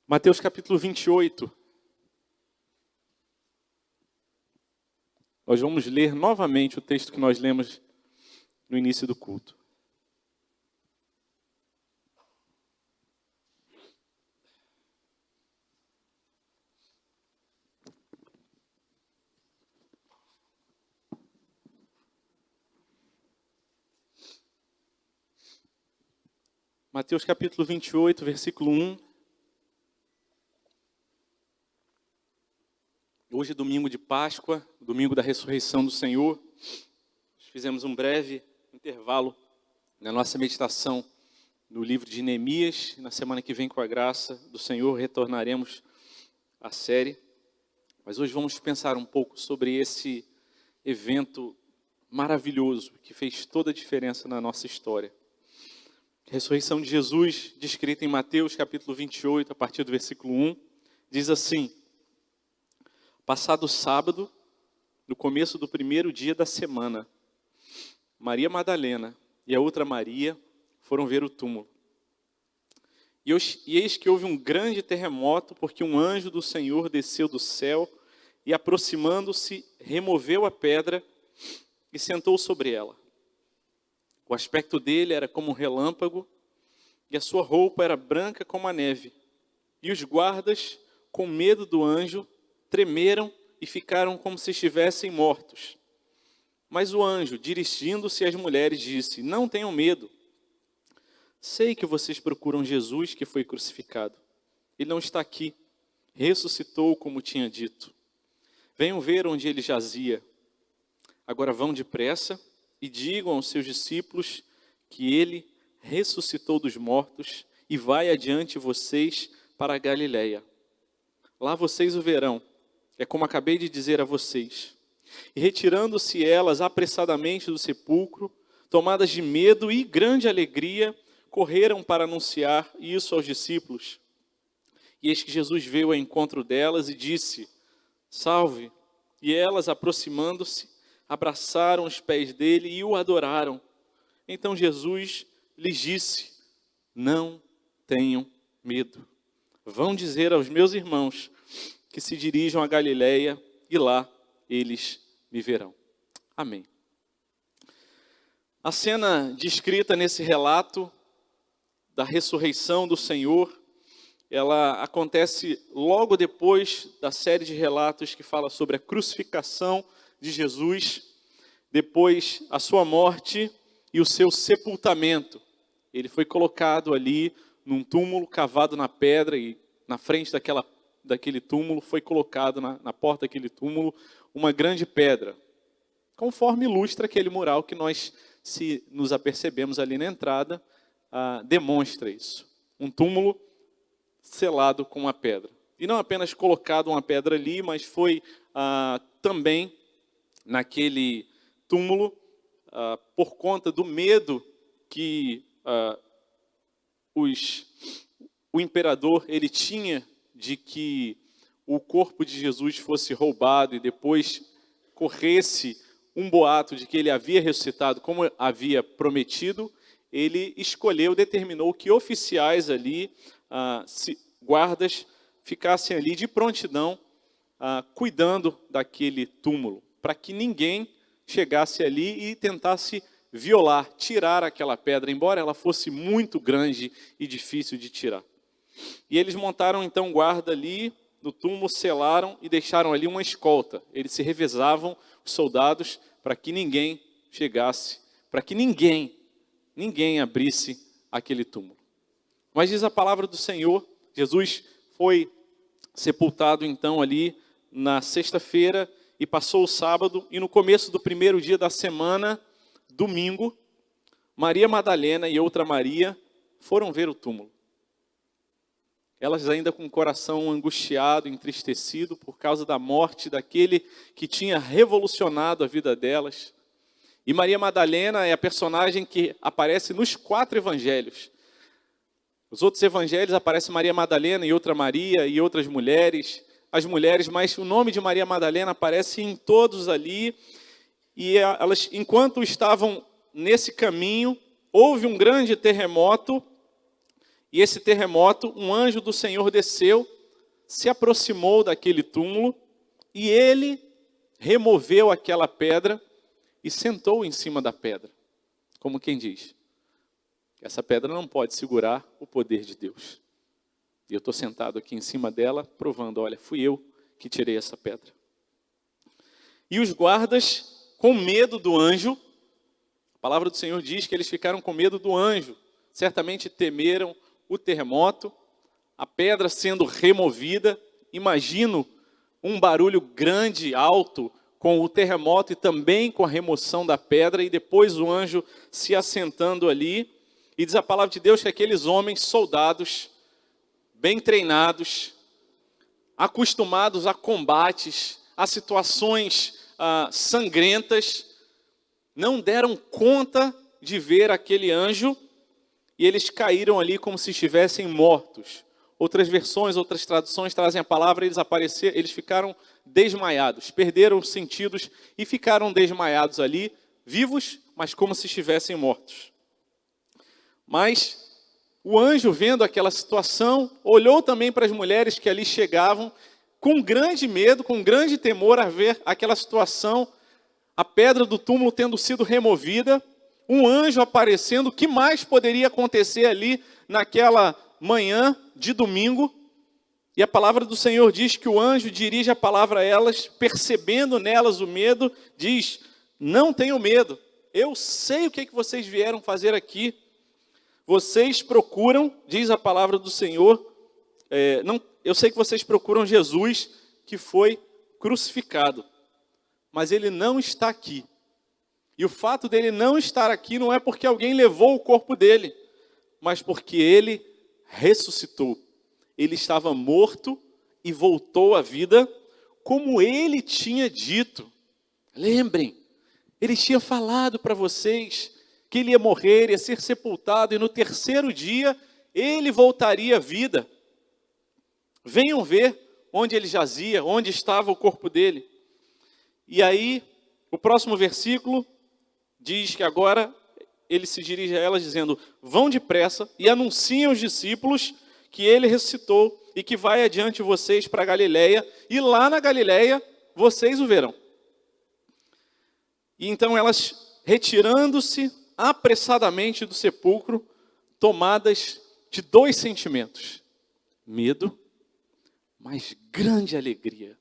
Mateus capítulo 28. Nós vamos ler novamente o texto que nós lemos no início do culto. Mateus capítulo 28, versículo 1. Hoje é domingo de Páscoa, domingo da ressurreição do Senhor. Nós fizemos um breve intervalo na nossa meditação no livro de Neemias. Na semana que vem, com a graça do Senhor, retornaremos à série. Mas hoje vamos pensar um pouco sobre esse evento maravilhoso que fez toda a diferença na nossa história. A ressurreição de Jesus, descrita em Mateus capítulo 28, a partir do versículo 1, diz assim: passado o sábado, no começo do primeiro dia da semana, Maria Madalena e a outra Maria foram ver o túmulo. E eis que houve um grande terremoto, porque um anjo do Senhor desceu do céu e, aproximando-se, removeu a pedra e sentou sobre ela. O aspecto dele era como um relâmpago, e a sua roupa era branca como a neve. E os guardas, com medo do anjo, tremeram e ficaram como se estivessem mortos. Mas o anjo, dirigindo-se às mulheres, disse: não tenham medo. Sei que vocês procuram Jesus que foi crucificado. Ele não está aqui. Ressuscitou como tinha dito. Venham ver onde ele jazia. Agora vão depressa e digam aos seus discípulos que ele ressuscitou dos mortos e vai adiante vocês para a Galileia. Lá vocês o verão. É como acabei de dizer a vocês. E retirando-se elas apressadamente do sepulcro, tomadas de medo e grande alegria, correram para anunciar isso aos discípulos. E eis que Jesus veio ao encontro delas e disse: salve! E elas, aproximando-se, abraçaram os pés dele e o adoraram. Então Jesus lhes disse: não tenham medo. Vão dizer aos meus irmãos que se dirijam a Galileia e lá eles me verão. Amém. A cena descrita nesse relato da ressurreição do Senhor, ela acontece logo depois da série de relatos que fala sobre a crucificação de Jesus, depois a sua morte e o seu sepultamento. Ele foi colocado ali num túmulo cavado na pedra, e na frente daquele túmulo foi colocado na porta daquele túmulo uma grande pedra, conforme ilustra aquele mural que nós, se nos apercebemos ali na entrada, demonstra isso. Um túmulo selado com uma pedra. E não apenas colocado uma pedra ali, mas foi também naquele túmulo, por conta do medo que o imperador ele tinha de que o corpo de Jesus fosse roubado e depois corresse um boato de que ele havia ressuscitado como havia prometido. Ele determinou que oficiais ali, guardas, ficassem ali de prontidão, cuidando daquele túmulo, para que ninguém chegasse ali e tentasse violar, tirar aquela pedra, embora ela fosse muito grande e difícil de tirar. E eles montaram então guarda ali no túmulo, selaram e deixaram ali uma escolta. Eles se revezavam, os soldados, para que ninguém chegasse, para que ninguém abrisse aquele túmulo. Mas diz a palavra do Senhor, Jesus foi sepultado então ali na sexta-feira e passou o sábado, e no começo do primeiro dia da semana, domingo, Maria Madalena e outra Maria foram ver o túmulo. Elas ainda com o coração angustiado, entristecido por causa da morte daquele que tinha revolucionado a vida delas. E Maria Madalena é a personagem que aparece nos 4 evangelhos. Os outros evangelhos aparece Maria Madalena e outra Maria e outras mulheres, as mulheres, mas o nome de Maria Madalena aparece em todos ali. E elas, enquanto estavam nesse caminho, houve um grande terremoto E esse terremoto, um anjo do Senhor desceu, se aproximou daquele túmulo e ele removeu aquela pedra e sentou em cima da pedra. Como quem diz, essa pedra não pode segurar o poder de Deus. E eu estou sentado aqui em cima dela, provando, olha, fui eu que tirei essa pedra. E os guardas, com medo do anjo, a palavra do Senhor diz que eles ficaram com medo do anjo. Certamente temeram o terremoto, a pedra sendo removida. Imagino um barulho grande, alto, com o terremoto e também com a remoção da pedra, e depois o anjo se assentando ali. E diz a palavra de Deus que aqueles homens, soldados, bem treinados, acostumados a combates, a situações sangrentas, não deram conta de ver aquele anjo, e eles caíram ali como se estivessem mortos. Outras versões, outras traduções trazem a palavra, eles ficaram desmaiados, perderam os sentidos e ficaram desmaiados ali, vivos, mas como se estivessem mortos. Mas o anjo, vendo aquela situação, olhou também para as mulheres que ali chegavam, com grande medo, com grande temor a ver aquela situação, a pedra do túmulo tendo sido removida, um anjo aparecendo. O que mais poderia acontecer ali naquela manhã de domingo? E a palavra do Senhor diz que o anjo dirige a palavra a elas, percebendo nelas o medo, diz, não tenham medo, eu sei o que vocês vieram fazer aqui. Vocês procuram, diz a palavra do Senhor, eu sei que vocês procuram Jesus, que foi crucificado, mas ele não está aqui. E o fato dele não estar aqui não é porque alguém levou o corpo dele, mas porque ele ressuscitou. Ele estava morto e voltou à vida, como ele tinha dito. Lembrem, ele tinha falado para vocês que ele ia morrer, ia ser sepultado, e no terceiro dia ele voltaria à vida. Venham ver onde ele jazia, onde estava o corpo dele. E aí, o próximo versículo diz que agora ele se dirige a elas dizendo, vão depressa e anunciem aos discípulos que ele ressuscitou e que vai adiante vocês para a Galileia, e lá na Galileia vocês o verão. E então elas, retirando-se apressadamente do sepulcro, tomadas de dois sentimentos, medo, mas grande alegria.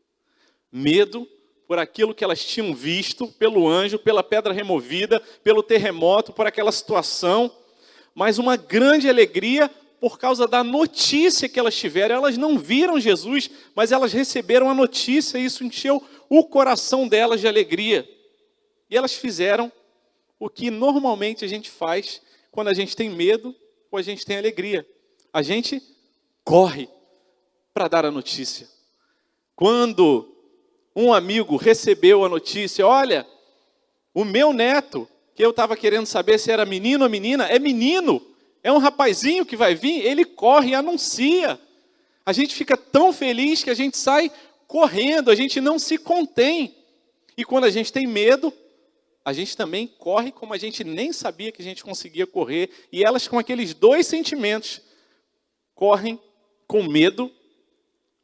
Medo por aquilo que elas tinham visto, pelo anjo, pela pedra removida, pelo terremoto, por aquela situação, mas uma grande alegria por causa da notícia que elas tiveram. Elas não viram Jesus, mas elas receberam a notícia, e isso encheu o coração delas de alegria. E elas fizeram o que normalmente a gente faz quando a gente tem medo ou a gente tem alegria. A gente corre para dar a notícia. Quando um amigo recebeu a notícia, olha, o meu neto, que eu estava querendo saber se era menino ou menina, é menino, é um rapazinho que vai vir, ele corre e anuncia. A gente fica tão feliz que a gente sai correndo, a gente não se contém. E quando a gente tem medo, a gente também corre como a gente nem sabia que a gente conseguia correr. E elas, com aqueles dois sentimentos, correm com medo,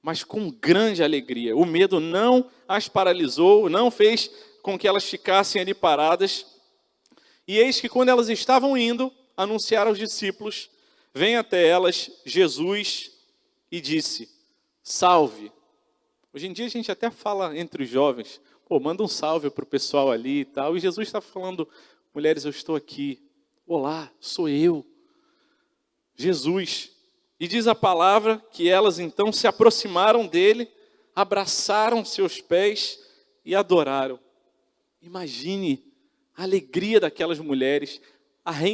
mas com grande alegria. O medo não as paralisou, não fez com que elas ficassem ali paradas. E eis que quando elas estavam indo anunciar aos discípulos, vem até elas Jesus e disse, salve. Hoje em dia a gente até fala entre os jovens, pô, manda um salve para o pessoal ali e tal. E Jesus está falando, mulheres, eu estou aqui. Olá, sou eu, Jesus. E diz a palavra que elas então se aproximaram dele, abraçaram seus pés e adoraram. Imagine a alegria daquelas mulheres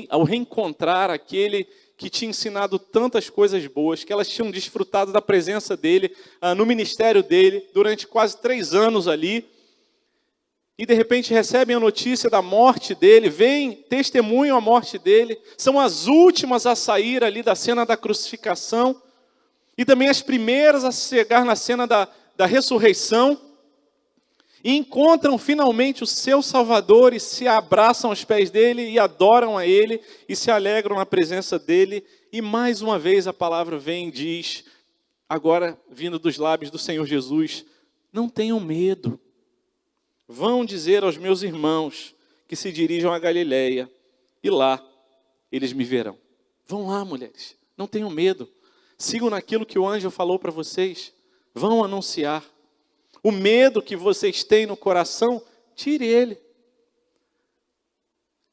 ao reencontrar aquele que tinha ensinado tantas coisas boas, que elas tinham desfrutado da presença dele, no ministério dele, durante quase 3 anos ali. E de repente recebem a notícia da morte dele, vêm, testemunham a morte dele, são as últimas a sair ali da cena da crucificação, e também as primeiras a chegar na cena da ressurreição, e encontram finalmente o seu Salvador, e se abraçam aos pés dele, e adoram a ele, e se alegram na presença dele, E mais uma vez a palavra vem e diz, agora vindo dos lábios do Senhor Jesus, não tenham medo. Vão dizer aos meus irmãos que se dirijam a Galileia, e lá eles me verão. Vão lá, mulheres, não tenham medo. Sigam naquilo que o anjo falou para vocês. Vão anunciar. O medo que vocês têm no coração, tire ele.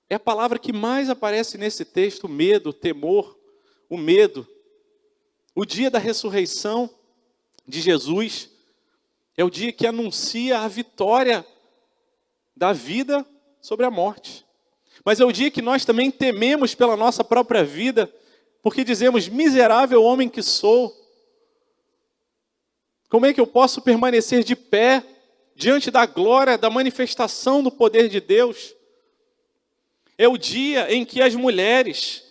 É a palavra que mais aparece nesse texto, medo, temor, o medo. O dia da ressurreição de Jesus é o dia que anuncia a vitória da vida sobre a morte. Mas é o dia que nós também tememos pela nossa própria vida, porque dizemos, miserável homem que sou, como é que eu posso permanecer de pé diante da glória, da manifestação do poder de Deus? É o dia em que as mulheres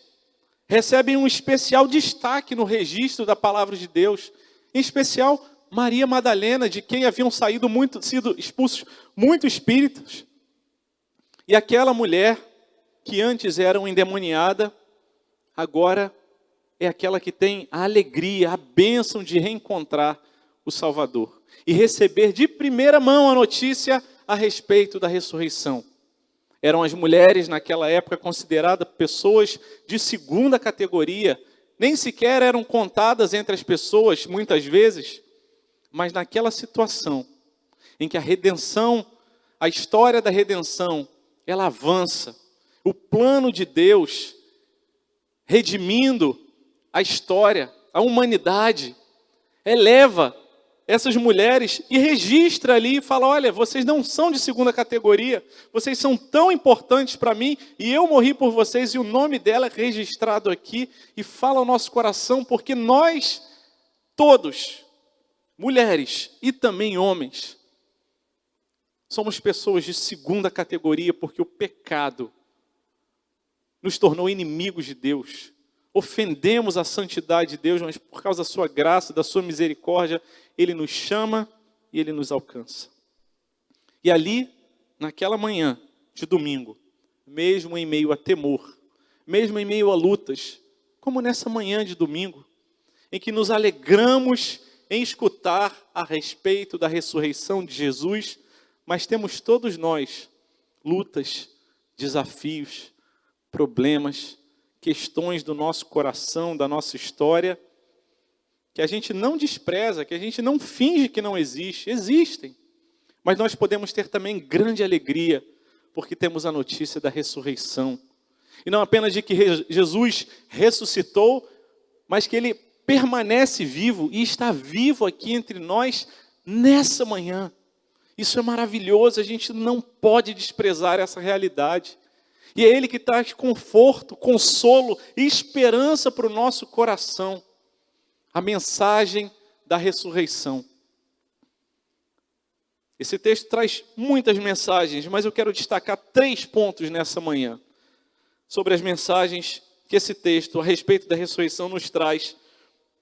recebem um especial destaque no registro da palavra de Deus, em especial Maria Madalena, de quem haviam sido expulsos muitos espíritos. E aquela mulher que antes era uma endemoniada, agora é aquela que tem a alegria, a bênção de reencontrar o Salvador e receber de primeira mão a notícia a respeito da ressurreição. Eram as mulheres naquela época consideradas pessoas de segunda categoria, nem sequer eram contadas entre as pessoas muitas vezes, mas naquela situação em que a redenção, a história da redenção, ela avança, o plano de Deus redimindo a história, a humanidade, eleva essas mulheres e registra ali e fala, olha, vocês não são de segunda categoria, vocês são tão importantes para mim e eu morri por vocês e o nome dela é registrado aqui e fala ao nosso coração, porque nós todos, mulheres e também homens, somos pessoas de segunda categoria porque o pecado nos tornou inimigos de Deus. Ofendemos a santidade de Deus, mas por causa da sua graça, da sua misericórdia, Ele nos chama e Ele nos alcança. E ali, naquela manhã de domingo, mesmo em meio a temor, mesmo em meio a lutas, como nessa manhã de domingo, em que nos alegramos em escutar a respeito da ressurreição de Jesus, mas temos todos nós lutas, desafios, problemas, questões do nosso coração, da nossa história, que a gente não despreza, que a gente não finge que não existe. Existem. Mas nós podemos ter também grande alegria, porque temos a notícia da ressurreição. E não apenas de que Jesus ressuscitou, mas que Ele permanece vivo e está vivo aqui entre nós nessa manhã. Isso é maravilhoso, a gente não pode desprezar essa realidade. E é Ele que traz conforto, consolo e esperança para o nosso coração. A mensagem da ressurreição. Esse texto traz muitas mensagens, mas eu quero destacar 3 pontos nessa manhã. Sobre as mensagens que esse texto a respeito da ressurreição nos traz.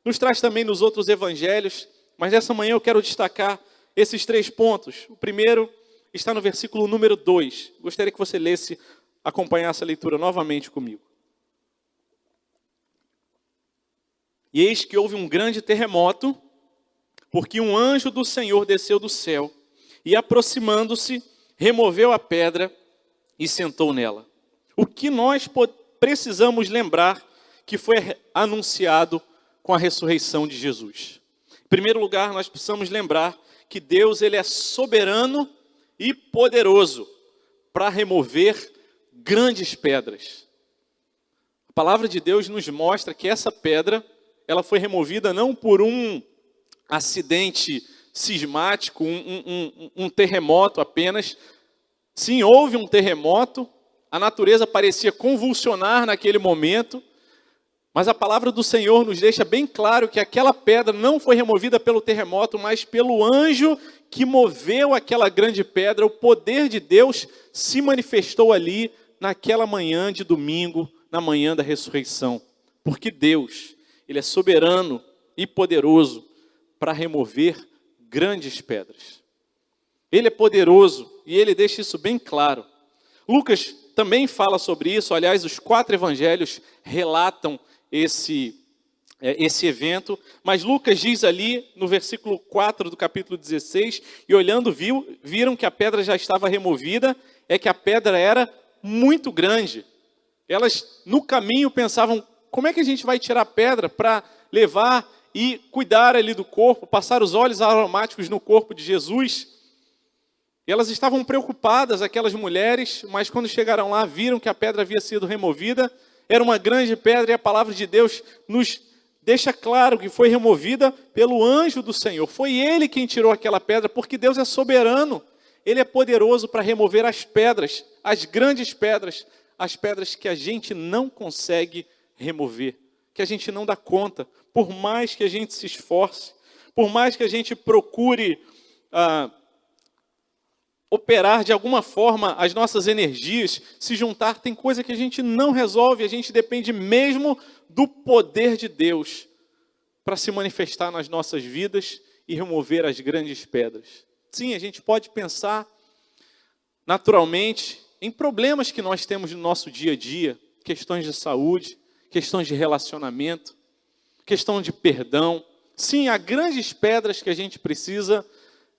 Nos traz também nos outros evangelhos, mas nessa manhã eu quero destacar esses 3 pontos. O primeiro está no versículo número 2. Gostaria que você lesse, acompanhasse a leitura novamente comigo. E eis que houve um grande terremoto, porque um anjo do Senhor desceu do céu e, aproximando-se, removeu a pedra e sentou nela. O que nós precisamos lembrar que foi anunciado com a ressurreição de Jesus? Em primeiro lugar, nós precisamos lembrar que Deus ele é soberano e poderoso para remover grandes pedras. A palavra de Deus nos mostra que essa pedra, ela foi removida não por um acidente sismático, um terremoto apenas. Sim, houve um terremoto, a natureza parecia convulsionar naquele momento, mas a palavra do Senhor nos deixa bem claro que aquela pedra não foi removida pelo terremoto, mas pelo anjo que moveu aquela grande pedra. O poder de Deus se manifestou ali naquela manhã de domingo, na manhã da ressurreição. Porque Deus, Ele é soberano e poderoso para remover grandes pedras. Ele é poderoso e Ele deixa isso bem claro. Lucas também fala sobre isso. Aliás, os 4 evangelhos relatam esse evento, mas Lucas diz ali no versículo 4 do capítulo 16, e olhando viram que a pedra já estava removida, é que a pedra era muito grande. Elas no caminho pensavam, como é que a gente vai tirar a pedra para levar e cuidar ali do corpo, passar os óleos aromáticos no corpo de Jesus? E elas estavam preocupadas, aquelas mulheres, mas quando chegaram lá, viram que a pedra havia sido removida, era uma grande pedra, e a palavra de Deus nos deixa claro que foi removida pelo anjo do Senhor. Foi Ele quem tirou aquela pedra, porque Deus é soberano. Ele é poderoso para remover as pedras, as grandes pedras, as pedras que a gente não consegue remover, que a gente não dá conta, por mais que a gente se esforce, por mais que a gente procure operar de alguma forma as nossas energias, se juntar, tem coisa que a gente não resolve, a gente depende mesmo do poder de Deus para se manifestar nas nossas vidas e remover as grandes pedras. Sim, a gente pode pensar naturalmente em problemas que nós temos no nosso dia a dia, questões de saúde, questões de relacionamento, questão de perdão. Sim, há grandes pedras que a gente precisa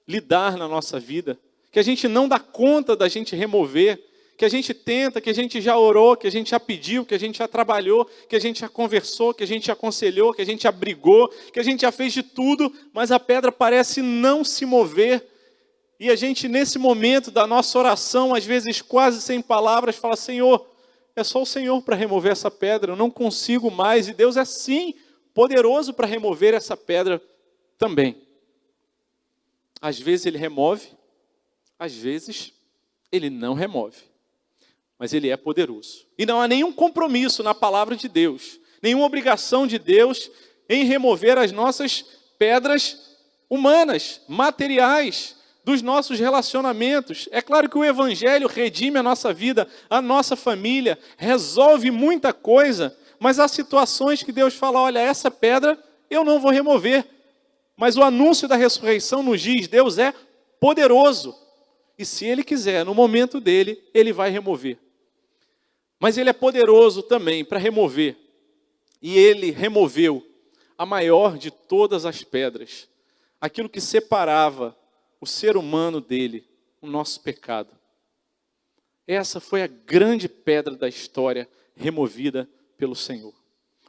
lidar na nossa vida, que a gente não dá conta da gente remover, que a gente tenta, que a gente já orou, que a gente já pediu, que a gente já trabalhou, que a gente já conversou, que a gente já aconselhou, que a gente já brigou, que a gente já fez de tudo, mas a pedra parece não se mover. E a gente, nesse momento da nossa oração, às vezes quase sem palavras, fala, Senhor, é só o Senhor para remover essa pedra, eu não consigo mais. E Deus é sim poderoso para remover essa pedra também. Às vezes Ele remove, às vezes Ele não remove. Mas Ele é poderoso. E não há nenhum compromisso na palavra de Deus, nenhuma obrigação de Deus em remover as nossas pedras humanas, materiais, dos nossos relacionamentos. É claro que o Evangelho redime a nossa vida, a nossa família, resolve muita coisa, mas há situações que Deus fala, olha, essa pedra eu não vou remover. Mas o anúncio da ressurreição nos diz, Deus é poderoso. E se Ele quiser, no momento dele, Ele vai remover. Mas Ele é poderoso também para remover. E Ele removeu a maior de todas as pedras. Aquilo que separava o ser humano dele, o nosso pecado. Essa foi a grande pedra da história removida pelo Senhor.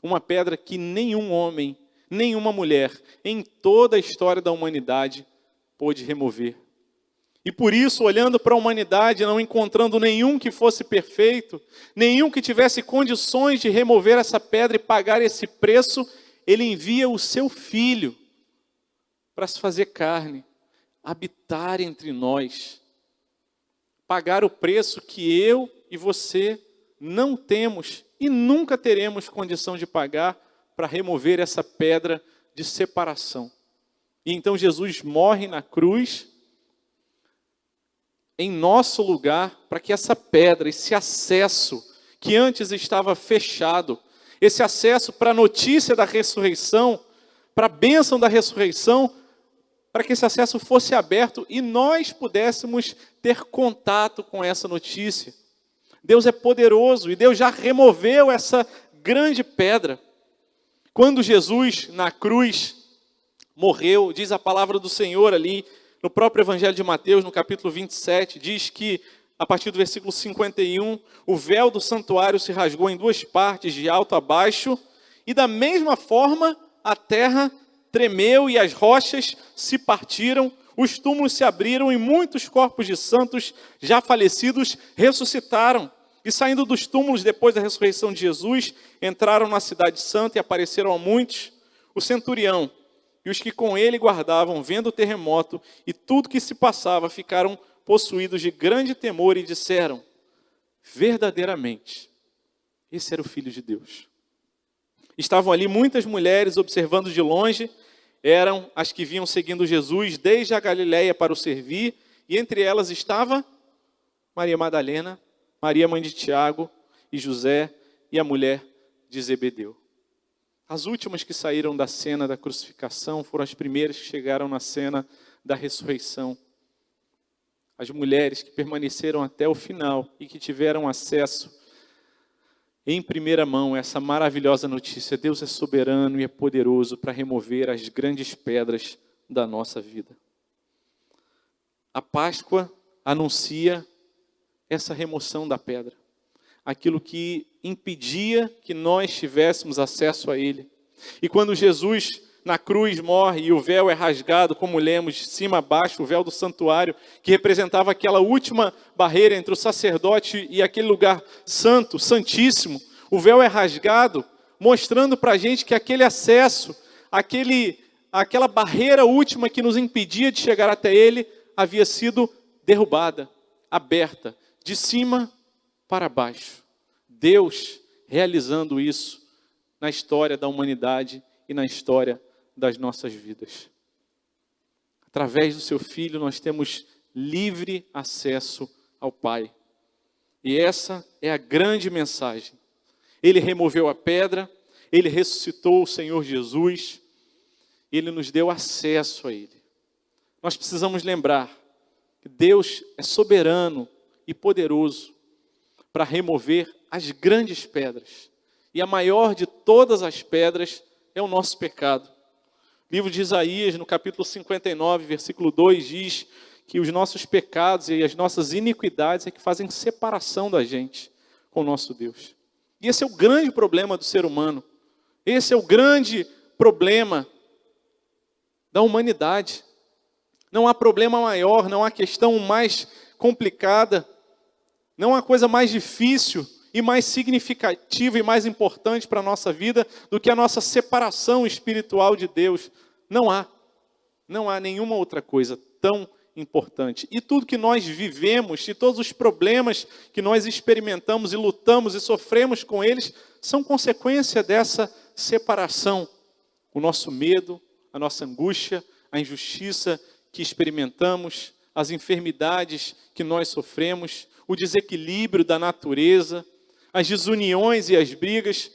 Uma pedra que nenhum homem, nenhuma mulher, em toda a história da humanidade, pôde remover. E por isso, olhando para a humanidade, não encontrando nenhum que fosse perfeito, nenhum que tivesse condições de remover essa pedra e pagar esse preço, Ele envia o seu Filho para se fazer carne, habitar entre nós, pagar o preço que eu e você não temos e nunca teremos condição de pagar para remover essa pedra de separação. E então Jesus morre na cruz em nosso lugar, para que essa pedra, esse acesso que antes estava fechado, esse acesso para a notícia da ressurreição, para a bênção da ressurreição, para que esse acesso fosse aberto e nós pudéssemos ter contato com essa notícia. Deus é poderoso e Deus já removeu essa grande pedra. Quando Jesus na cruz morreu, diz a palavra do Senhor ali, no próprio Evangelho de Mateus, no capítulo 27, diz que, a partir do versículo 51, o véu do santuário se rasgou em duas partes, de alto a baixo, e da mesma forma a terra tremeu e as rochas se partiram, os túmulos se abriram e muitos corpos de santos já falecidos ressuscitaram. E saindo dos túmulos depois da ressurreição de Jesus, entraram na cidade santa e apareceram a muitos. O centurião e os que com ele guardavam, vendo o terremoto e tudo que se passava, ficaram possuídos de grande temor e disseram, verdadeiramente, esse era o Filho de Deus. Estavam ali muitas mulheres observando de longe, eram as que vinham seguindo Jesus desde a Galileia para o servir, e entre elas estava Maria Madalena, Maria mãe de Tiago e José e a mulher de Zebedeu. As últimas que saíram da cena da crucificação foram as primeiras que chegaram na cena da ressurreição. As mulheres que permaneceram até o final e que tiveram acesso em primeira mão essa maravilhosa notícia. Deus é soberano e é poderoso para remover as grandes pedras da nossa vida. A Páscoa anuncia essa remoção da pedra, aquilo que impedia que nós tivéssemos acesso a Ele. E quando Jesus na cruz morre e o véu é rasgado, como lemos, de cima a baixo, o véu do santuário, que representava aquela última barreira entre o sacerdote e aquele lugar santo, santíssimo, o véu é rasgado, mostrando para a gente que aquele acesso, aquela barreira última que nos impedia de chegar até Ele, havia sido derrubada, aberta, de cima para baixo. Deus realizando isso na história da humanidade e na história das nossas vidas. Através do seu Filho nós temos livre acesso ao Pai. E essa é a grande mensagem. Ele removeu a pedra, Ele ressuscitou o Senhor Jesus, Ele nos deu acesso a Ele. Nós precisamos lembrar que Deus é soberano e poderoso para remover as grandes pedras. E a maior de todas as pedras é o nosso pecado. O livro de Isaías, no capítulo 59, versículo 2, diz que os nossos pecados e as nossas iniquidades é que fazem separação da gente com o nosso Deus. E esse é o grande problema do ser humano. Esse é o grande problema da humanidade. Não há problema maior, não há questão mais complicada, não há coisa mais difícil e mais significativa e mais importante para a nossa vida do que a nossa separação espiritual de Deus. Não há nenhuma outra coisa tão importante. E tudo que nós vivemos, e todos os problemas que nós experimentamos e lutamos e sofremos com eles, são consequência dessa separação. O nosso medo, a nossa angústia, a injustiça que experimentamos, as enfermidades que nós sofremos, o desequilíbrio da natureza, as desuniões e as brigas,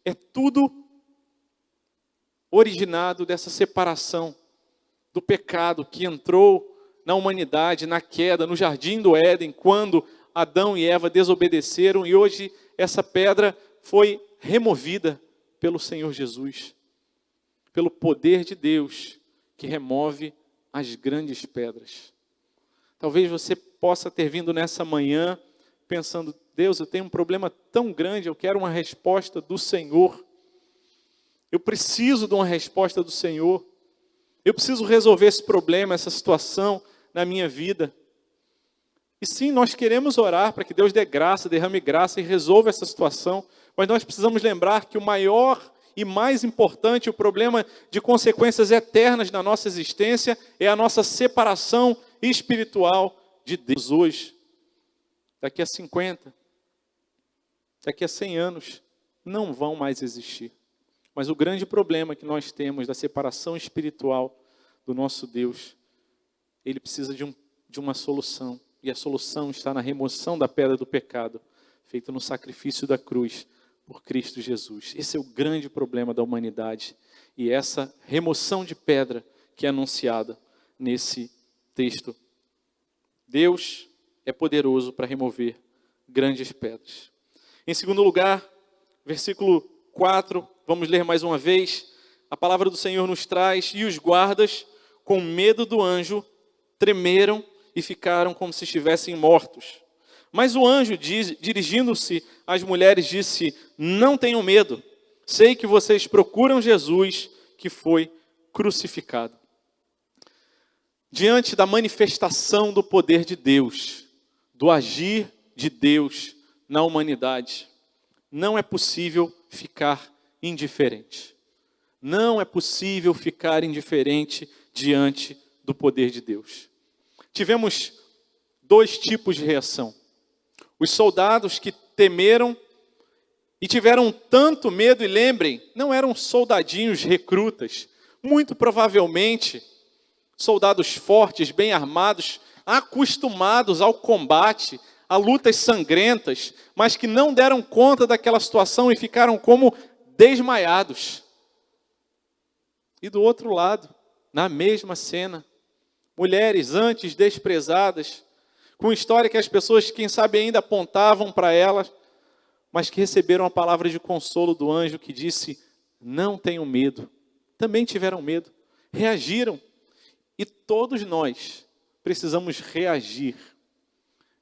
é tudo originado dessa separação do pecado que entrou na humanidade, na queda, no jardim do Éden, quando Adão e Eva desobedeceram, e hoje essa pedra foi removida pelo Senhor Jesus, pelo poder de Deus que remove as grandes pedras. Talvez você possa ter vindo nessa manhã pensando: Deus, eu tenho um problema tão grande, eu quero uma resposta do Senhor. Eu preciso de uma resposta do Senhor. Eu preciso resolver esse problema, essa situação na minha vida. E sim, nós queremos orar para que Deus dê graça, derrame graça e resolva essa situação. Mas nós precisamos lembrar que o maior e mais importante, o problema de consequências eternas na nossa existência, é a nossa separação espiritual de Deus hoje. Daqui a 50, daqui a 100 anos, não vão mais existir. Mas o grande problema que nós temos da separação espiritual do nosso Deus, ele precisa de uma solução. E a solução está na remoção da pedra do pecado, feita no sacrifício da cruz por Cristo Jesus. Esse é o grande problema da humanidade. E essa remoção de pedra que é anunciada nesse texto. Deus é poderoso para remover grandes pedras. Em segundo lugar, versículo 4, vamos ler mais uma vez. A palavra do Senhor nos traz: e os guardas, com medo do anjo, tremeram e ficaram como se estivessem mortos. Mas o anjo, dirigindo-se às mulheres, disse: não tenham medo, sei que vocês procuram Jesus, que foi crucificado. Diante da manifestação do poder de Deus, do agir de Deus na humanidade, não é possível ficar indiferente. Não é possível ficar indiferente diante do poder de Deus. Tivemos dois tipos de reação. Os soldados que temeram e tiveram tanto medo, e lembrem, não eram soldadinhos recrutas, muito provavelmente soldados fortes, bem armados, acostumados ao combate, a lutas sangrentas, mas que não deram conta daquela situação e ficaram como desmaiados. E do outro lado, na mesma cena, mulheres antes desprezadas, com história que as pessoas, quem sabe, ainda apontavam para elas, mas que receberam a palavra de consolo do anjo que disse: não tenham medo. Também tiveram medo, reagiram. E todos nós precisamos reagir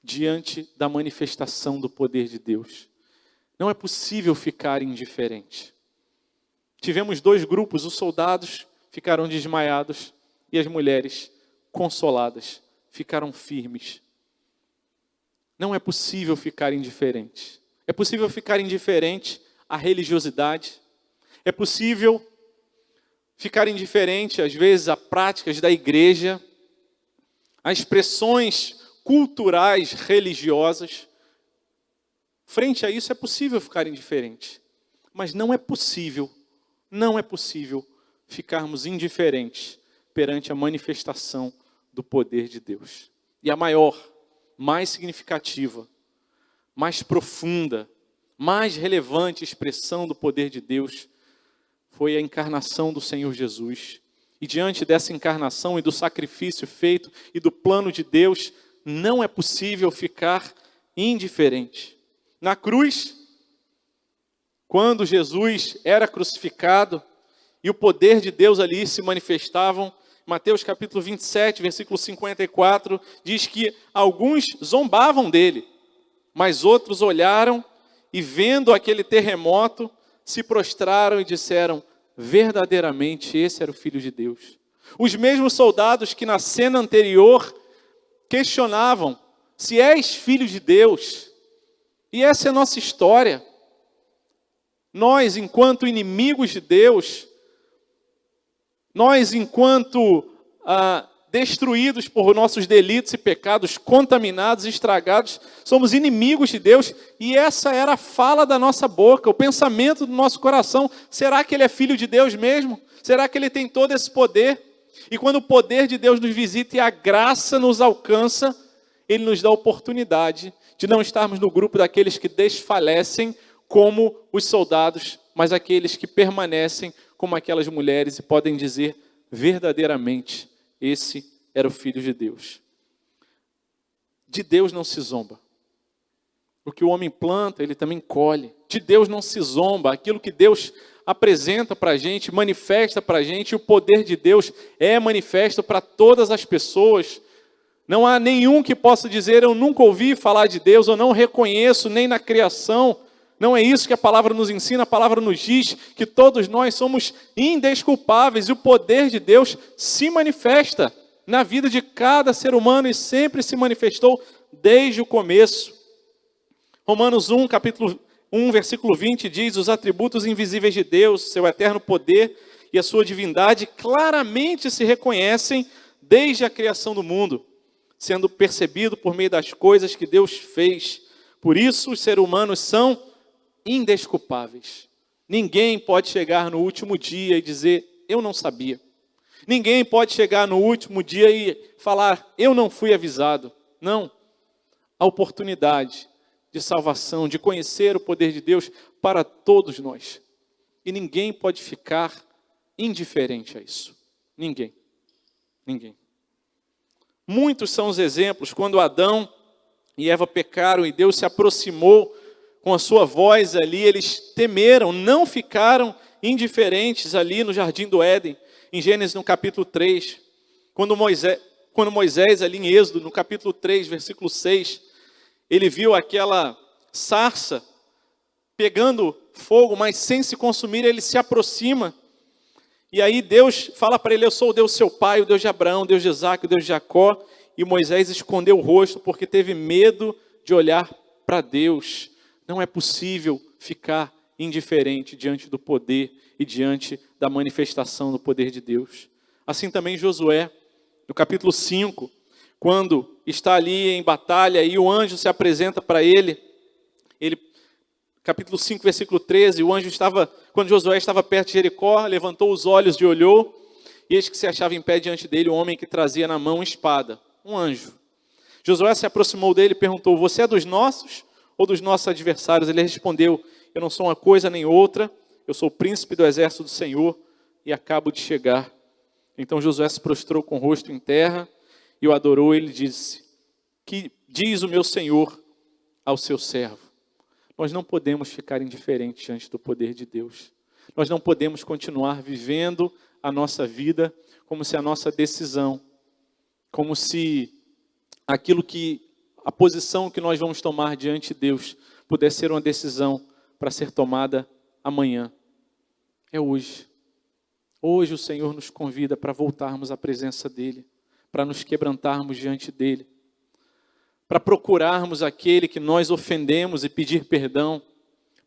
diante da manifestação do poder de Deus. Não é possível ficar indiferente. Tivemos 2 grupos, os soldados ficaram desmaiados e as mulheres consoladas ficaram firmes. Não é possível ficar indiferente. É possível ficar indiferente à religiosidade. É possível ficar indiferente, às vezes, a práticas da igreja, a expressões culturais religiosas. Frente a isso é possível ficar indiferente. Mas não é possível ficarmos indiferentes perante a manifestação do poder de Deus. E a maior, mais significativa, mais profunda, mais relevante expressão do poder de Deus foi a encarnação do Senhor Jesus. E diante dessa encarnação e do sacrifício feito e do plano de Deus, não é possível ficar indiferente. Na cruz, quando Jesus era crucificado e o poder de Deus ali se manifestavam, Mateus capítulo 27, versículo 54, diz que alguns zombavam dele, mas outros olharam e vendo aquele terremoto, se prostraram e disseram: verdadeiramente esse era o Filho de Deus. Os mesmos soldados que na cena anterior questionavam: se és Filho de Deus. E essa é a nossa história. Nós, enquanto inimigos de Deus, nós, enquanto destruídos por nossos delitos e pecados, contaminados, estragados, somos inimigos de Deus, e essa era a fala da nossa boca, o pensamento do nosso coração: será que Ele é Filho de Deus mesmo? Será que Ele tem todo esse poder? E quando o poder de Deus nos visita e a graça nos alcança, Ele nos dá a oportunidade de não estarmos no grupo daqueles que desfalecem como os soldados, mas aqueles que permanecem como aquelas mulheres e podem dizer: verdadeiramente, esse era o Filho de Deus. De Deus não se zomba. O que o homem planta, ele também colhe. De Deus não se zomba. Aquilo que Deus apresenta para a gente, manifesta para a gente, e o poder de Deus é manifesto para todas as pessoas. Não há nenhum que possa dizer: eu nunca ouvi falar de Deus, eu não reconheço nem na criação. Não é isso que a palavra nos ensina. A palavra nos diz que todos nós somos indesculpáveis e o poder de Deus se manifesta na vida de cada ser humano e sempre se manifestou desde o começo. Romanos 1, capítulo 1, versículo 20 diz: os atributos invisíveis de Deus, seu eterno poder e a sua divindade claramente se reconhecem desde a criação do mundo, sendo percebido por meio das coisas que Deus fez. Por isso os seres humanos são indesculpáveis. Ninguém pode chegar no último dia e dizer: eu não sabia. Ninguém pode chegar no último dia e falar: eu não fui avisado. Não. A oportunidade de salvação, de conhecer o poder de Deus para todos nós. E ninguém pode ficar indiferente a isso. Ninguém. Ninguém. Muitos são os exemplos quando Adão e Eva pecaram e Deus se aproximou com a sua voz ali, eles temeram, não ficaram indiferentes ali no Jardim do Éden. Em Gênesis, no capítulo 3, quando Moisés ali em Êxodo, no capítulo 3, versículo 6, ele viu aquela sarça pegando fogo, mas sem se consumir, ele se aproxima. E aí Deus fala para ele: eu sou o Deus seu pai, o Deus de Abraão, o Deus de Isaque, o Deus de Jacó. E Moisés escondeu o rosto porque teve medo de olhar para Deus. Não é possível ficar indiferente diante do poder e diante da manifestação do poder de Deus. Assim também Josué, no capítulo 5, quando está ali em batalha e o anjo se apresenta para ele, capítulo 5, versículo 13, quando Josué estava perto de Jericó, levantou os olhos e olhou, e eis que se achava em pé diante dele um homem que trazia na mão espada, um anjo. Josué se aproximou dele e perguntou: você é dos nossos ou dos nossos adversários? Ele respondeu: eu não sou uma coisa nem outra, eu sou o príncipe do exército do Senhor e acabo de chegar. Então Josué se prostrou com o rosto em terra e o adorou. Ele disse: que diz o meu Senhor ao seu servo? nós não podemos ficar indiferentes diante do poder de Deus. Nós não podemos continuar vivendo a nossa vida como se a nossa decisão, como se a posição que nós vamos tomar diante de Deus pudesse ser uma decisão para ser tomada amanhã. É hoje. Hoje o Senhor nos convida para voltarmos à presença dEle, para nos quebrantarmos diante dEle, para procurarmos aquele que nós ofendemos e pedir perdão,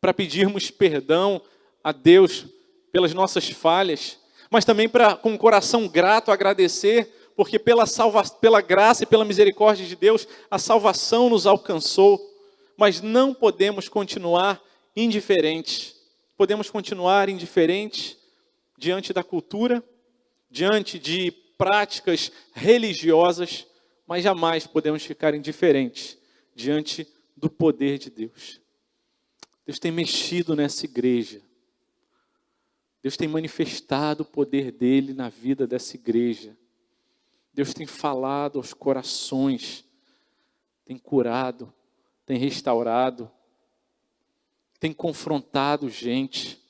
para pedirmos perdão a Deus pelas nossas falhas, mas também para, com um coração grato, agradecer, porque pela graça e pela misericórdia de Deus, a salvação nos alcançou, mas não podemos continuar indiferentes. Podemos continuar indiferentes diante da cultura, diante de práticas religiosas, mas jamais podemos ficar indiferentes diante do poder de Deus. Deus tem mexido nessa igreja. Deus tem manifestado o poder dele na vida dessa igreja. Deus tem falado aos corações, tem curado, tem restaurado, tem confrontado gente.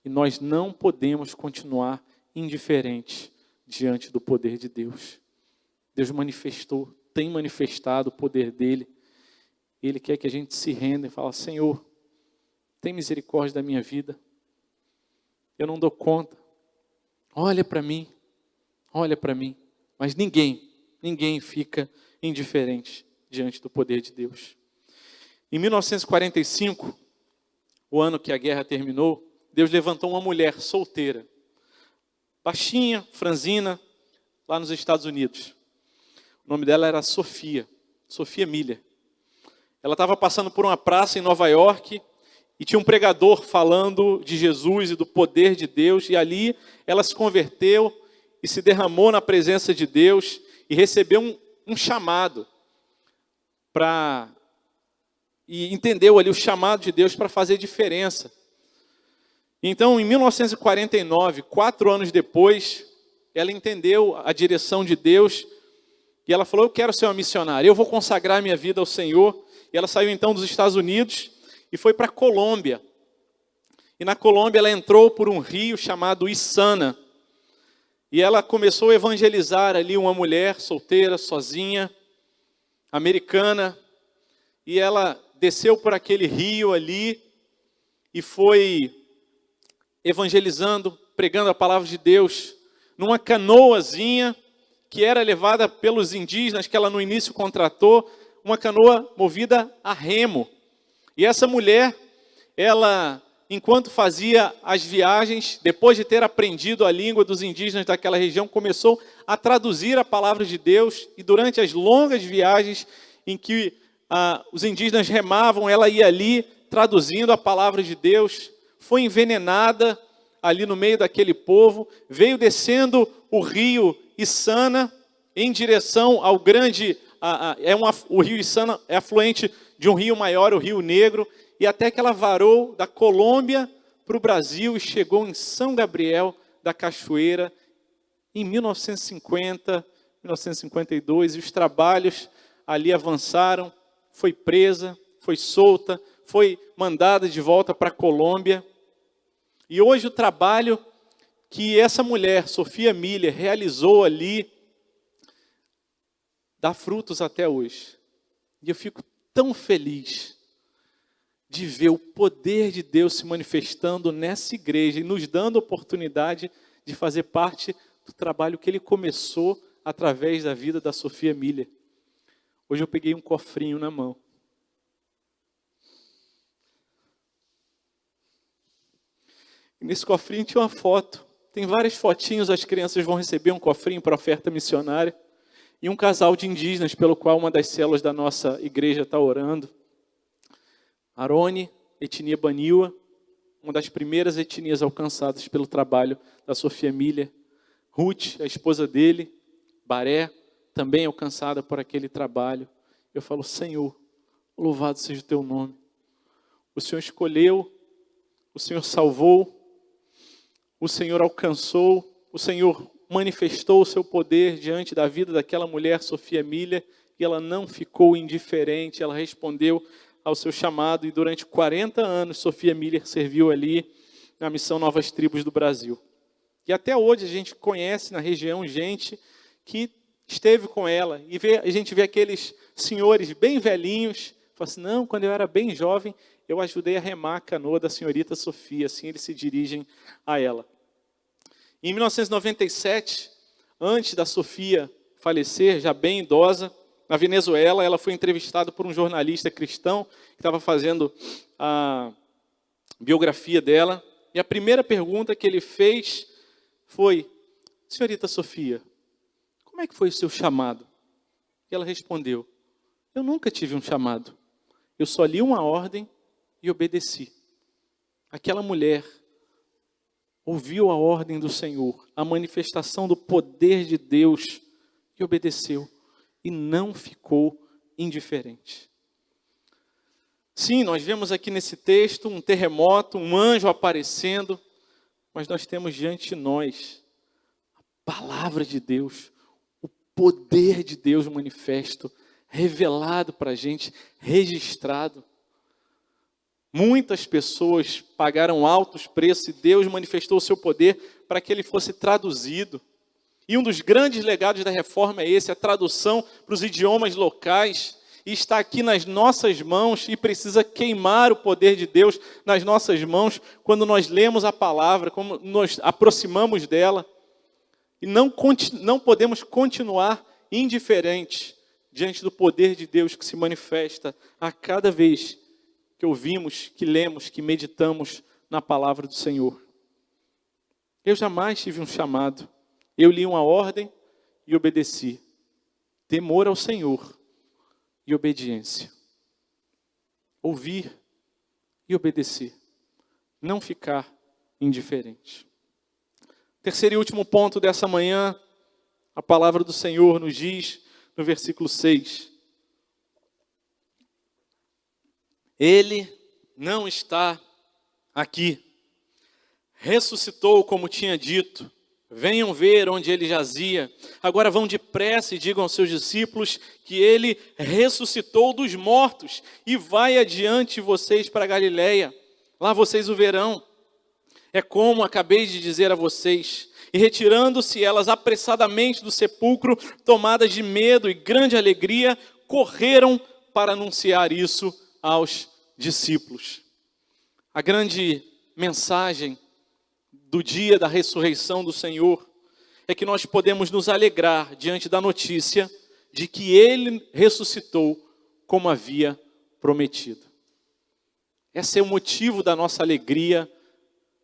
E nós não podemos continuar indiferentes diante do poder de Deus. Deus tem manifestado o poder dele. Ele quer que a gente se renda e fale: Senhor, tem misericórdia da minha vida. Eu não dou conta. Olha para mim. Mas ninguém fica indiferente diante do poder de Deus. Em 1945, o ano que a guerra terminou, Deus levantou uma mulher solteira, baixinha, franzina, lá nos Estados Unidos. O nome dela era Sofia Miller. Ela estava passando por uma praça em Nova York e tinha um pregador falando de Jesus e do poder de Deus. E ali ela se converteu e se derramou na presença de Deus e recebeu um chamado e entendeu ali o chamado de Deus para fazer diferença. Então, em 1949, 4 anos depois, ela entendeu a direção de Deus e ela falou: eu quero ser uma missionária, eu vou consagrar minha vida ao Senhor. E ela saiu então dos Estados Unidos e foi para a Colômbia. E na Colômbia ela entrou por um rio chamado Içana. E ela começou a evangelizar ali uma mulher solteira, sozinha, americana. E ela desceu por aquele rio ali e foi evangelizando, pregando a palavra de Deus, numa canoazinha que era levada pelos indígenas, que ela no início contratou, uma canoa movida a remo. E essa mulher, ela, enquanto fazia as viagens, depois de ter aprendido a língua dos indígenas daquela região, começou a traduzir a palavra de Deus. E durante as longas viagens em que os indígenas remavam, ela ia ali traduzindo a palavra de Deus. Foi envenenada ali no meio daquele povo, veio descendo o rio Içana em direção ao grande... o rio Içana é afluente de um rio maior, o Rio Negro, e até que ela varou da Colômbia para o Brasil e chegou em São Gabriel da Cachoeira em 1950, 1952, e os trabalhos ali avançaram. Foi presa, foi solta, foi mandada de volta para a Colômbia. E hoje o trabalho que essa mulher, Sofia Miller, realizou ali, dá frutos até hoje. E eu fico tão feliz de ver o poder de Deus se manifestando nessa igreja e nos dando a oportunidade de fazer parte do trabalho que Ele começou através da vida da Sofia Miller. Hoje eu peguei um cofrinho na mão. E nesse cofrinho tinha uma foto. Tem várias fotinhos, as crianças vão receber um cofrinho para oferta missionária. E um casal de indígenas pelo qual uma das células da nossa igreja está orando. Arone, etnia Baniwa, uma das primeiras etnias alcançadas pelo trabalho da Sofia Miller. Ruth, a esposa dele, Baré, também alcançada por aquele trabalho. Eu falo: Senhor, louvado seja o teu nome. O Senhor escolheu, o Senhor salvou, o Senhor alcançou, o Senhor manifestou o seu poder diante da vida daquela mulher, Sofia Miller, e ela não ficou indiferente, ela respondeu ao seu chamado e durante 40 anos Sophia Miller serviu ali na missão Novas Tribos do Brasil. E até hoje a gente conhece na região gente que esteve com ela e a gente vê aqueles senhores bem velhinhos, fala assim, não, quando eu era bem jovem, eu ajudei a remar a canoa da senhorita Sofia, assim eles se dirigem a ela. Em 1997, antes da Sofia falecer, já bem idosa, na Venezuela, ela foi entrevistada por um jornalista cristão que estava fazendo a biografia dela. E a primeira pergunta que ele fez foi, senhorita Sofia, como é que foi o seu chamado? E ela respondeu, eu nunca tive um chamado. Eu só li uma ordem e obedeci. Aquela mulher ouviu a ordem do Senhor, a manifestação do poder de Deus e obedeceu. E não ficou indiferente. Sim, nós vemos aqui nesse texto um terremoto, um anjo aparecendo, mas nós temos diante de nós a palavra de Deus, o poder de Deus manifesto, revelado para a gente, registrado. Muitas pessoas pagaram altos preços e Deus manifestou o seu poder para que ele fosse traduzido. E um dos grandes legados da reforma é esse, a tradução para os idiomas locais. E está aqui nas nossas mãos e precisa queimar o poder de Deus nas nossas mãos quando nós lemos a palavra, como nos aproximamos dela. E não podemos continuar indiferentes diante do poder de Deus que se manifesta a cada vez que ouvimos, que lemos, que meditamos na palavra do Senhor. Eu jamais tive um chamado. Eu li uma ordem e obedeci. Temor ao Senhor e obediência. Ouvir e obedecer. Não ficar indiferente. Terceiro e último ponto dessa manhã, a palavra do Senhor nos diz no versículo 6. Ele não está aqui. Ressuscitou como tinha dito. Venham ver onde ele jazia. Agora vão depressa e digam aos seus discípulos que ele ressuscitou dos mortos e vai adiante de vocês para a Galileia. Lá vocês o verão. É como acabei de dizer a vocês. E retirando-se elas apressadamente do sepulcro, tomadas de medo e grande alegria, correram para anunciar isso aos discípulos. A grande mensagem do dia da ressurreição do Senhor é que nós podemos nos alegrar diante da notícia de que Ele ressuscitou como havia prometido. Esse é o motivo da nossa alegria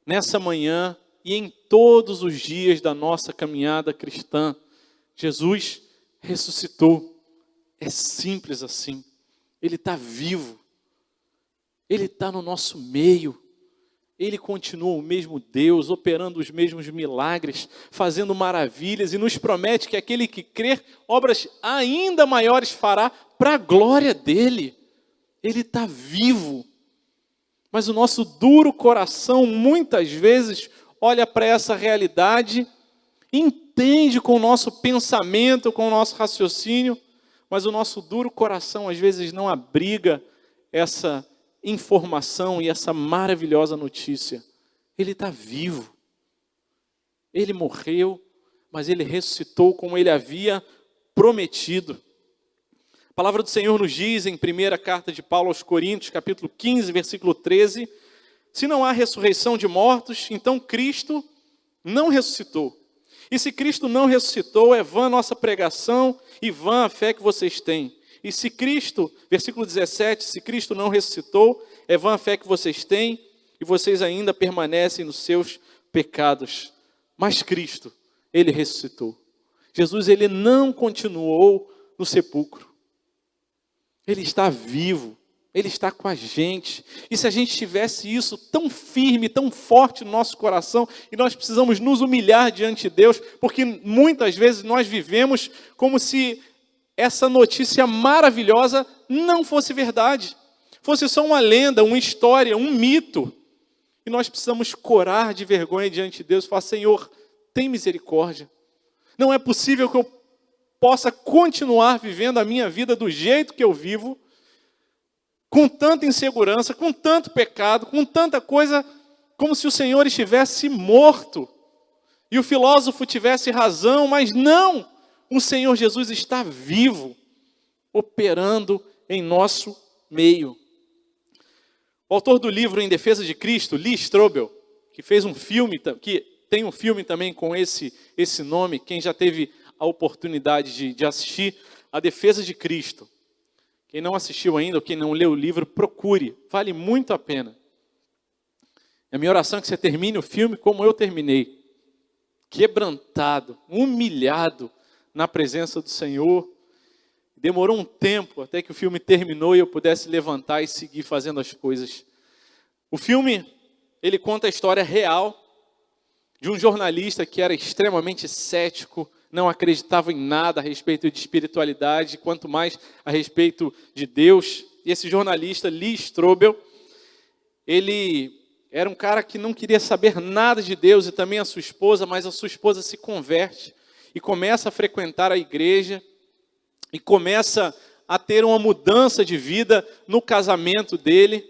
nessa manhã e em todos os dias da nossa caminhada cristã. Jesus ressuscitou. É simples assim. Ele está vivo. Ele está no nosso meio. Ele continua o mesmo Deus, operando os mesmos milagres, fazendo maravilhas e nos promete que aquele que crer, obras ainda maiores fará para a glória dele. Ele está vivo. Mas o nosso duro coração muitas vezes olha para essa realidade, entende com o nosso pensamento, com o nosso raciocínio, mas o nosso duro coração às vezes não abriga essa informação e essa maravilhosa notícia. Ele está vivo. Ele morreu, mas ele ressuscitou como ele havia prometido. A palavra do Senhor nos diz em primeira carta de Paulo aos Coríntios, capítulo 15, versículo 13, se não há ressurreição de mortos, então Cristo não ressuscitou. E se Cristo não ressuscitou, é vã a nossa pregação e vã a fé que vocês têm. E se Cristo, versículo 17, se Cristo não ressuscitou, é vã a fé que vocês têm e vocês ainda permanecem nos seus pecados. Mas Cristo, Ele ressuscitou. Jesus, Ele não continuou no sepulcro. Ele está vivo. Ele está com a gente. E se a gente tivesse isso tão firme, tão forte no nosso coração, e nós precisamos nos humilhar diante de Deus, porque muitas vezes nós vivemos como se essa notícia maravilhosa não fosse verdade. Fosse só uma lenda, uma história, um mito. E nós precisamos corar de vergonha diante de Deus e falar, Senhor, tem misericórdia. Não é possível que eu possa continuar vivendo a minha vida do jeito que eu vivo, com tanta insegurança, com tanto pecado, com tanta coisa, como se o Senhor estivesse morto. E o filósofo tivesse razão, mas não, o Senhor Jesus está vivo, operando em nosso meio. O autor do livro Em Defesa de Cristo, Lee Strobel, que fez um filme, que tem um filme também com esse nome, quem já teve a oportunidade de assistir, A Defesa de Cristo. Quem não assistiu ainda, ou quem não leu o livro, procure, vale muito a pena. É a minha oração que você termine o filme como eu terminei. Quebrantado, humilhado na presença do Senhor. Demorou um tempo até que o filme terminou e eu pudesse levantar e seguir fazendo as coisas. O filme, ele conta a história real de um jornalista que era extremamente cético, não acreditava em nada a respeito de espiritualidade, quanto mais a respeito de Deus. E esse jornalista, Lee Strobel, ele era um cara que não queria saber nada de Deus e também a sua esposa, mas a sua esposa se converte e começa a frequentar a igreja e começa a ter uma mudança de vida no casamento dele.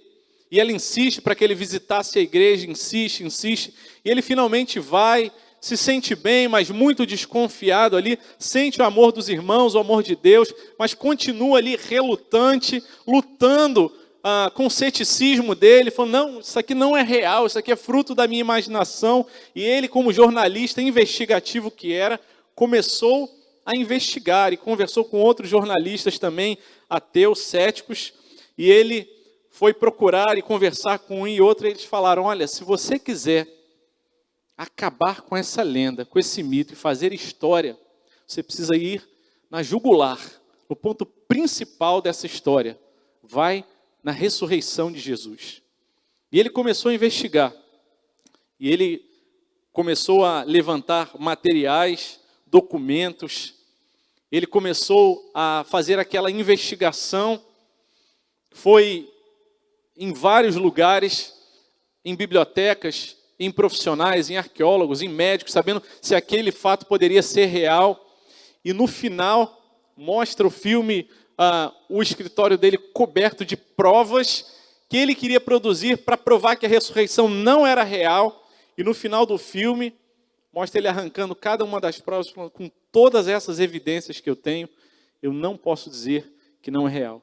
E ela insiste para que ele visitasse a igreja, insiste, e ele finalmente vai, se sente bem, mas muito desconfiado ali, sente o amor dos irmãos, o amor de Deus, mas continua ali relutante, lutando com o ceticismo dele, falando, não, isso aqui não é real, isso aqui é fruto da minha imaginação. E ele, como jornalista investigativo que era, começou a investigar e conversou com outros jornalistas também, ateus, céticos, e ele foi procurar e conversar com um e outro, e eles falaram, olha, se você quiser acabar com essa lenda, com esse mito e fazer história, você precisa ir na jugular, no ponto principal dessa história, vai na ressurreição de Jesus. E ele começou a investigar, e ele começou a levantar materiais, documentos, ele começou a fazer aquela investigação, foi em vários lugares, em bibliotecas, em profissionais, em arqueólogos, em médicos, sabendo se aquele fato poderia ser real. E no final, mostra o filme, o escritório dele coberto de provas que ele queria produzir para provar que a ressurreição não era real. E no final do filme, mostra ele arrancando cada uma das provas, falando, com todas essas evidências que eu tenho, eu não posso dizer que não é real.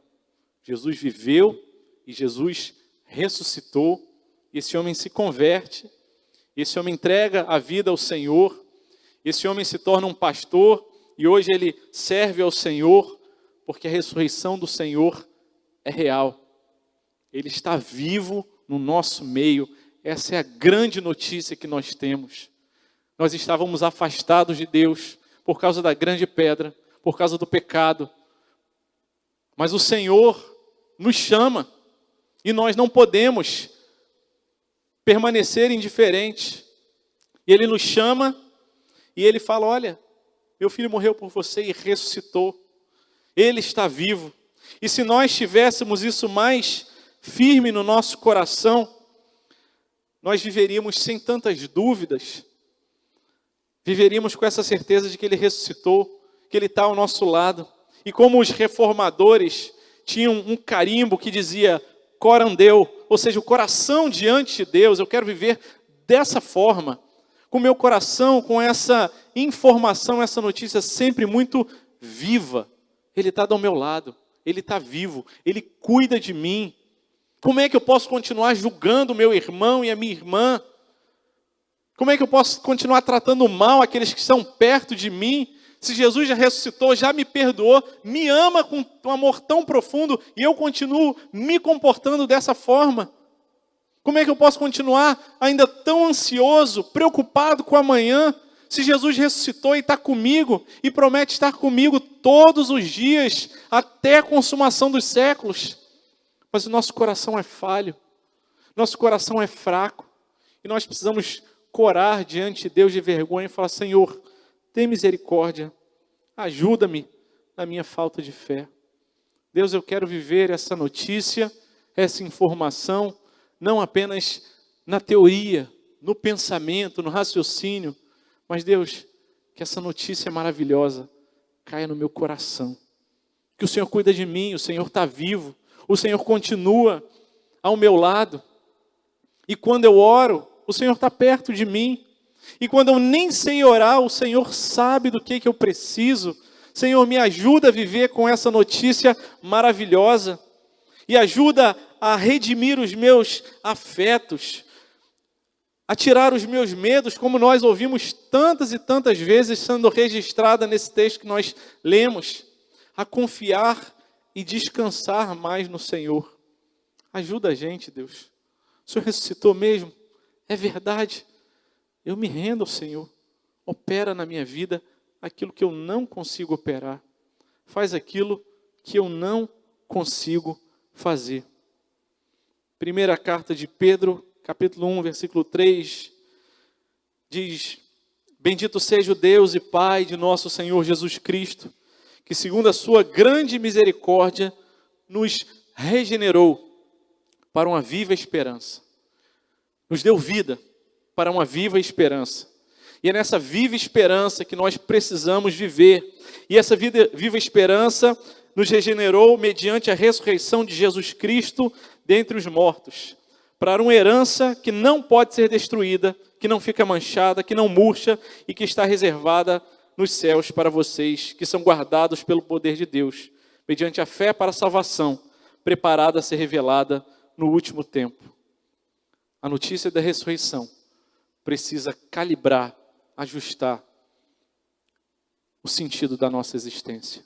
Jesus viveu e Jesus ressuscitou. Esse homem se converte, esse homem entrega a vida ao Senhor, esse homem se torna um pastor e hoje ele serve ao Senhor, porque a ressurreição do Senhor é real. Ele está vivo no nosso meio. Essa é a grande notícia que nós temos. Nós estávamos afastados de Deus por causa da grande pedra, por causa do pecado. Mas o Senhor nos chama e nós não podemos permanecer indiferentes. E Ele nos chama e Ele fala, olha, meu filho morreu por você e ressuscitou. Ele está vivo. E se nós tivéssemos isso mais firme no nosso coração, nós viveríamos sem tantas dúvidas. Viveríamos com essa certeza de que Ele ressuscitou, que Ele está ao nosso lado. E como os reformadores tinham um carimbo que dizia coram Deo, ou seja, o coração diante de Deus, eu quero viver dessa forma, com o meu coração, com essa informação, essa notícia sempre muito viva. Ele está do meu lado, Ele está vivo, Ele cuida de mim. Como é que eu posso continuar julgando o meu irmão e a minha irmã? Como é que eu posso continuar tratando mal aqueles que estão perto de mim? Se Jesus já ressuscitou, já me perdoou, me ama com um amor tão profundo e eu continuo me comportando dessa forma. Como é que eu posso continuar ainda tão ansioso, preocupado com amanhã, se Jesus ressuscitou e está comigo e promete estar comigo todos os dias, até a consumação dos séculos? Mas o nosso coração é falho, nosso coração é fraco e nós precisamos corar diante de Deus de vergonha e falar, Senhor, tem misericórdia, ajuda-me na minha falta de fé. Deus, eu quero viver essa notícia, essa informação, não apenas na teoria, no pensamento, no raciocínio, mas Deus, que essa notícia maravilhosa caia no meu coração. Que o Senhor cuida de mim, o Senhor está vivo, O Senhor continua ao meu lado. E quando eu oro, o Senhor está perto de mim. E quando eu nem sei orar, o Senhor sabe do que eu preciso. Senhor, me ajuda a viver com essa notícia maravilhosa. E ajuda a redimir os meus afetos. A tirar os meus medos, como nós ouvimos tantas e tantas vezes sendo registrada nesse texto que nós lemos. A confiar e descansar mais no Senhor. Ajuda a gente, Deus. O Senhor ressuscitou mesmo? É verdade. Eu me rendo ao Senhor. Opera na minha vida aquilo que eu não consigo operar. Faz aquilo que eu não consigo fazer. Primeira carta de Pedro, capítulo 1, versículo 3, diz: Bendito seja o Deus e Pai de nosso Senhor Jesus Cristo, que segundo a sua grande misericórdia, nos regenerou para uma viva esperança. Nos deu vida para uma viva esperança. E é nessa viva esperança que nós precisamos viver. E essa viva esperança nos regenerou mediante a ressurreição de Jesus Cristo dentre os mortos, para uma herança que não pode ser destruída, que não fica manchada, que não murcha e que está reservada nos céus para vocês, que são guardados pelo poder de Deus, mediante a fé para a salvação, preparada a ser revelada no último tempo. A notícia da ressurreição precisa calibrar, ajustar o sentido da nossa existência.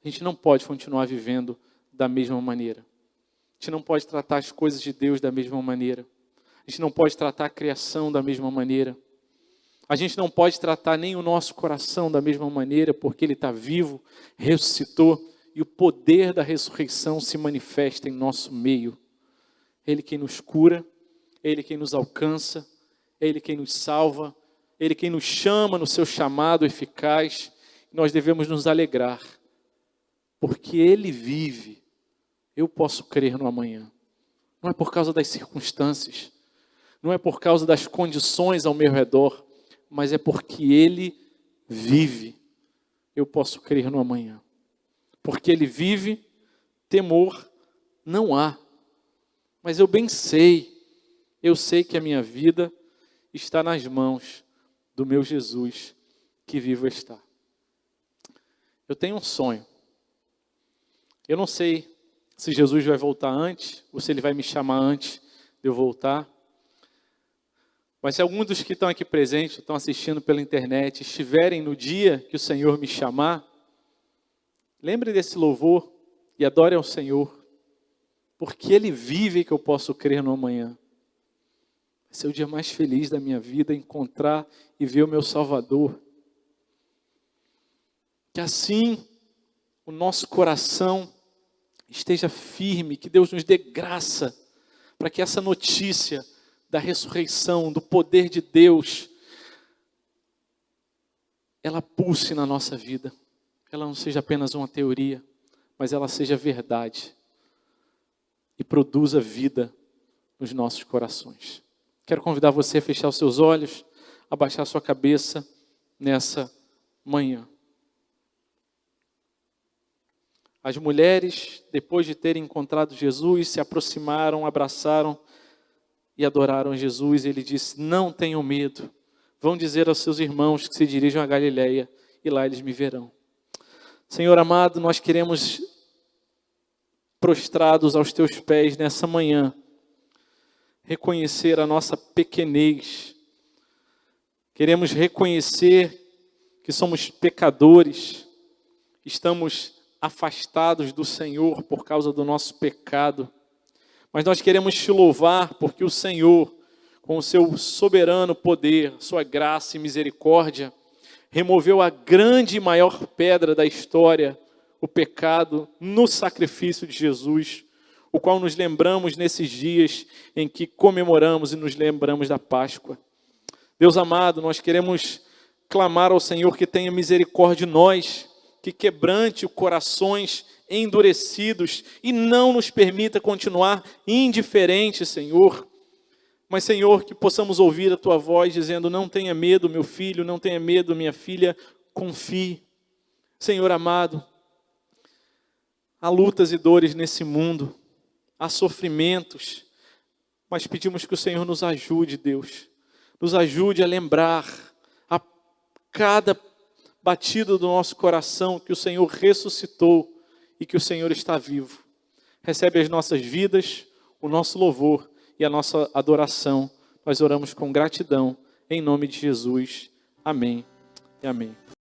A gente não pode continuar vivendo da mesma maneira. A gente não pode tratar as coisas de Deus da mesma maneira. A gente não pode tratar a criação da mesma maneira. A gente não pode tratar nem o nosso coração da mesma maneira, porque ele está vivo, ressuscitou, e o poder da ressurreição se manifesta em nosso meio. Ele quem nos cura, Ele quem nos alcança, Ele quem nos salva, Ele quem nos chama no seu chamado eficaz. Nós devemos nos alegrar, porque Ele vive. Eu posso crer no amanhã. Não é por causa das circunstâncias, não é por causa das condições ao meu redor, mas é porque Ele vive. Eu posso crer no amanhã. Porque Ele vive, temor não há. Mas eu bem sei, eu sei que a minha vida está nas mãos do meu Jesus, que vivo está. Eu tenho um sonho. Eu não sei se Jesus vai voltar antes, ou se Ele vai me chamar antes de eu voltar. Mas se alguns dos que estão aqui presentes, estão assistindo pela internet, estiverem no dia que o Senhor me chamar, lembre desse louvor e adore ao Senhor. Porque Ele vive que eu posso crer no amanhã. Vai ser o dia mais feliz da minha vida, encontrar e ver o meu Salvador. Que assim o nosso coração esteja firme, que Deus nos dê graça para que essa notícia da ressurreição, do poder de Deus, ela pulse na nossa vida. Ela não seja apenas uma teoria, mas ela seja verdade. E produza vida nos nossos corações. Quero convidar você a fechar os seus olhos, a baixar sua cabeça nessa manhã. As mulheres, depois de terem encontrado Jesus, se aproximaram, abraçaram e adoraram Jesus. Ele disse: não tenham medo, vão dizer aos seus irmãos que se dirijam a Galileia e lá eles me verão. Senhor amado, nós queremos, prostrados aos teus pés nessa manhã, reconhecer a nossa pequenez. Queremos reconhecer que somos pecadores, estamos afastados do Senhor por causa do nosso pecado. Mas nós queremos te louvar porque o Senhor, com o seu soberano poder, sua graça e misericórdia, removeu a grande e maior pedra da história, o pecado, no sacrifício de Jesus, o qual nos lembramos nesses dias em que comemoramos e nos lembramos da Páscoa. Deus amado, nós queremos clamar ao Senhor que tenha misericórdia de nós, que quebrante os corações endurecidos e não nos permita continuar indiferentes, Senhor. Mas, Senhor, que possamos ouvir a Tua voz dizendo: não tenha medo, meu filho, não tenha medo, minha filha, confie. Senhor amado, há lutas e dores nesse mundo, há sofrimentos, mas pedimos que o Senhor nos ajude, Deus. Nos ajude a lembrar a cada batida do nosso coração que o Senhor ressuscitou e que o Senhor está vivo. Recebe as nossas vidas, o nosso louvor e a nossa adoração. Nós oramos com gratidão, em nome de Jesus. Amém e amém.